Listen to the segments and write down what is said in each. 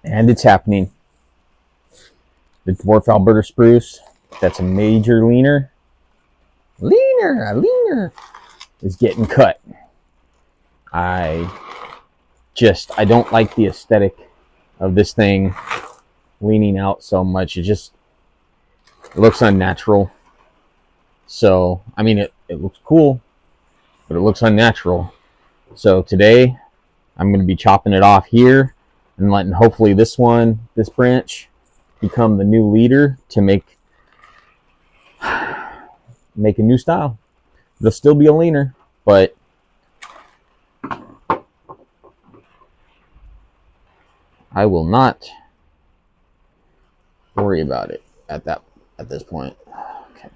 And it's happening. The dwarf Alberta spruce, that's a major leaner, is getting cut. I don't like the aesthetic of this thing leaning out so much. It looks unnatural. So, I mean, it looks cool, but it looks unnatural. So today, I'm going to be chopping it off here and letting hopefully this branch, become the new leader to make a new style. It'll still be a leaner, but I will not worry about it at this point. Okay.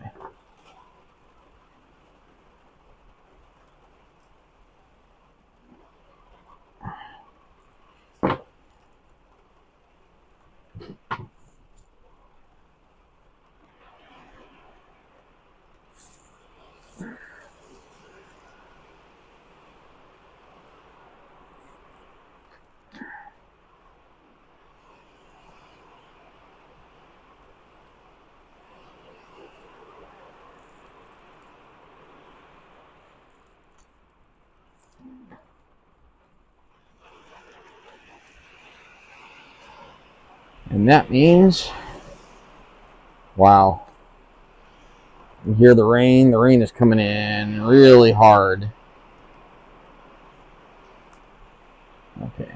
And that means, wow, you hear the rain is coming in really hard. Okay.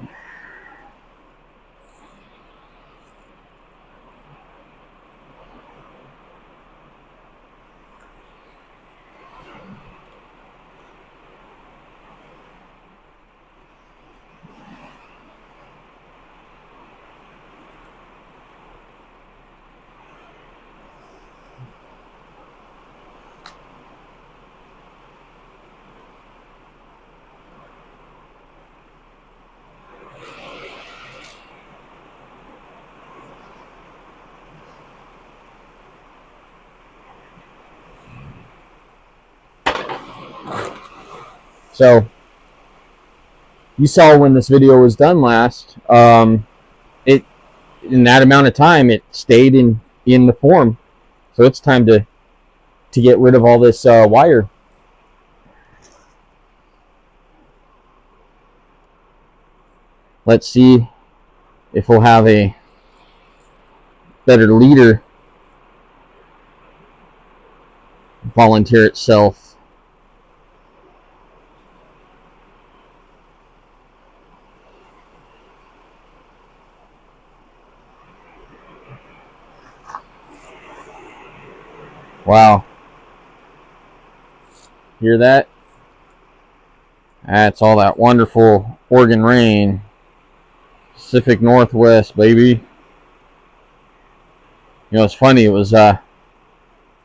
So, you saw when this video was done last, it in that amount of time it stayed in the form. So it's time to get rid of all this wire. Let's see if we'll have a better leader volunteer itself. Wow. Hear that? That's all that wonderful Oregon rain. Pacific Northwest, baby. You know, it's funny. It was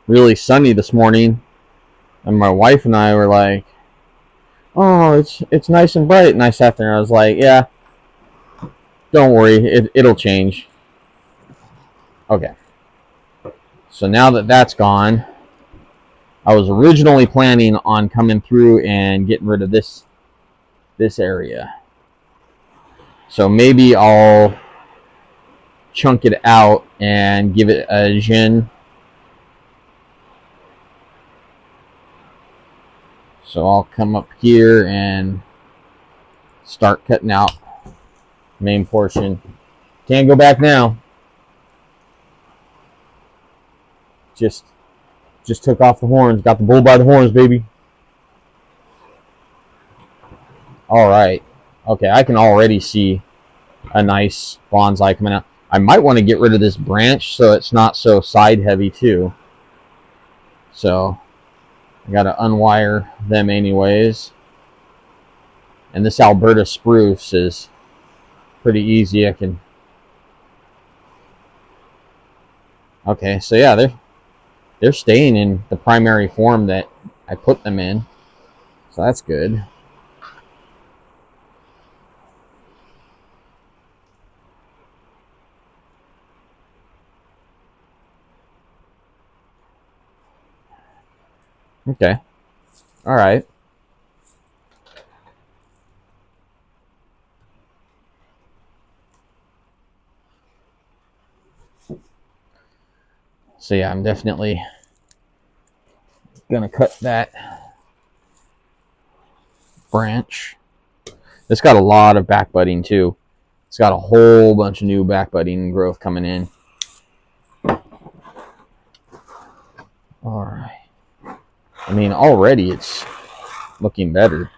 really sunny this morning, and my wife and I were like, "Oh, it's nice and bright." And I sat there and I was like, "Yeah, don't worry, it'll change." Okay. So now that that's gone, I was originally planning on coming through and getting rid of this area. So maybe I'll chunk it out and give it a zhin. So I'll come up here and start cutting out main portion. Can't go back now. Just took off the horns. Got the bull by the horns, baby. All right. Okay, I can already see a nice bonsai coming out. I might want to get rid of this branch so it's not so side heavy too. So I got to unwire them anyways. And this Alberta spruce is pretty easy. I can. Okay, so yeah, they're staying in the primary form that I put them in. So that's good. Okay. All right. So yeah, I'm definitely gonna cut that branch. It's got a lot of back budding too. It's got a whole bunch of new back budding growth coming in. All right. I mean, already it's looking better.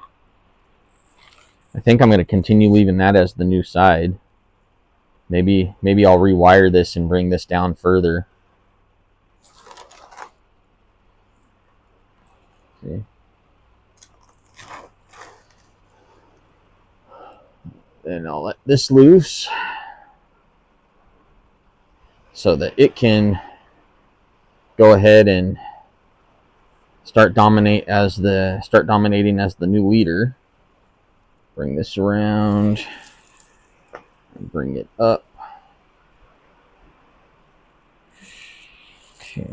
I think I'm going to continue leaving that as the new side. Maybe I'll rewire this and bring this down further. See? Then I'll let this loose so that it can go ahead and start dominating as the new leader. Bring this around and bring it up. Okay.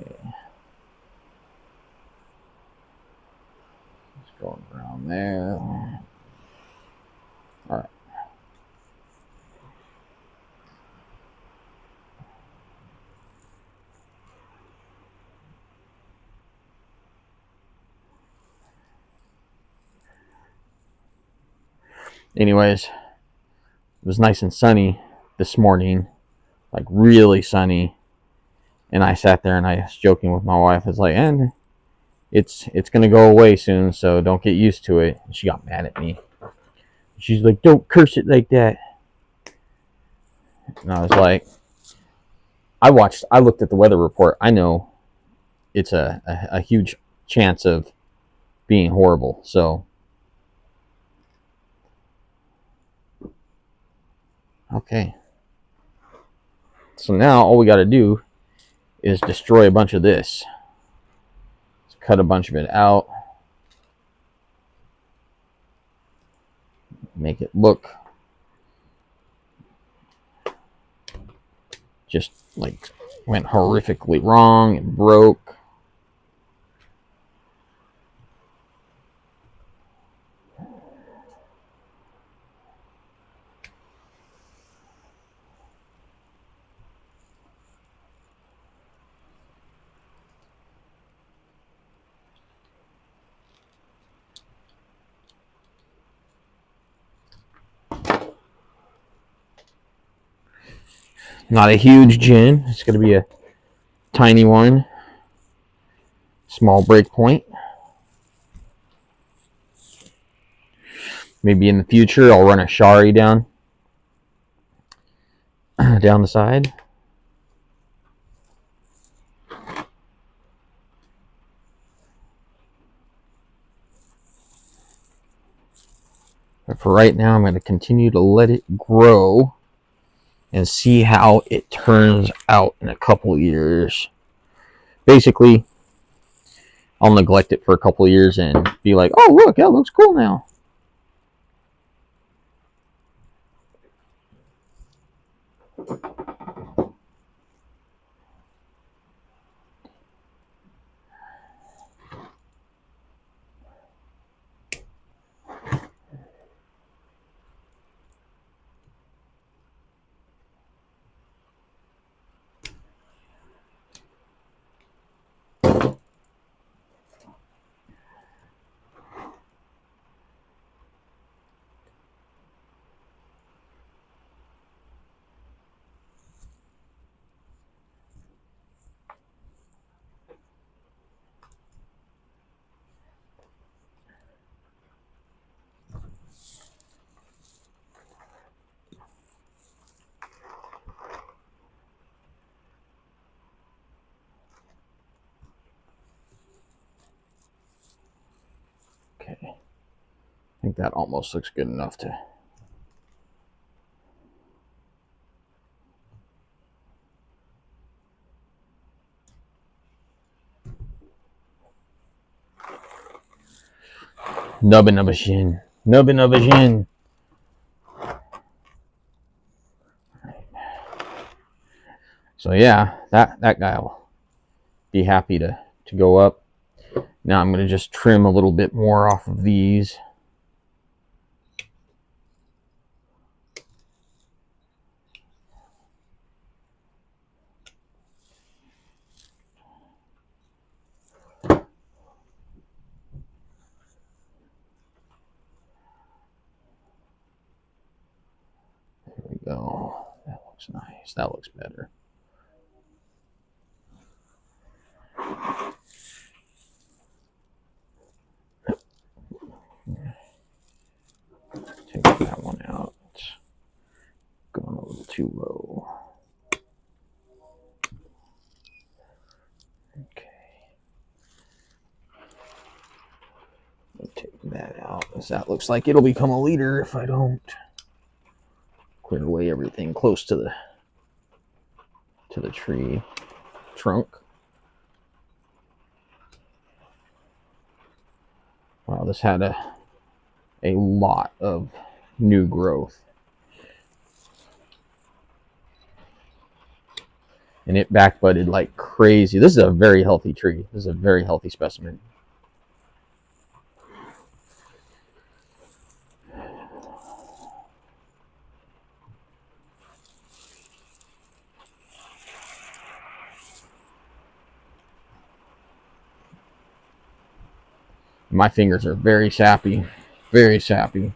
Just going around there. All right. Anyways, it was nice and sunny this morning, like really sunny. And I sat there and I was joking with my wife. It's like, and it's gonna go away soon, so don't get used to it. And she got mad at me. She's like, don't curse it like that. And I was like, I looked at the weather report. I know it's a huge chance of being horrible. So okay. So now all we gotta do is destroy a bunch of this. Let's cut a bunch of it out. Make it look just like went horrifically wrong and broke. Not a huge gin. It's going to be a tiny one. Small break point. Maybe in the future I'll run a shari down the side. But for right now, I'm going to continue to let it grow and see how it turns out in a couple years. Basically, I'll neglect it for a couple years and be like, oh, look, that looks cool now. Okay. I think that almost looks good enough to... Nubbin of a shin. Nubbin of a shin. So yeah, that guy will be happy to go up. Now I'm going to just trim a little bit more off of these. There we go. That looks nice. That looks better. Take that one out. It's going a little too low. Okay. Take that out, because that looks like it'll become a leader if I don't clear away everything close to the tree trunk. Wow, this had a lot of new growth. And it backbudded like crazy. This is a very healthy tree. This is a very healthy specimen. My fingers are very sappy. Very sappy.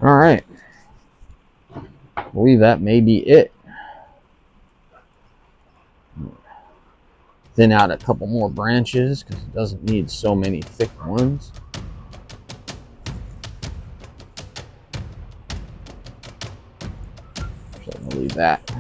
All right. I believe that may be it. Thin out a couple more branches because it doesn't need so many thick ones. So I'm gonna leave that.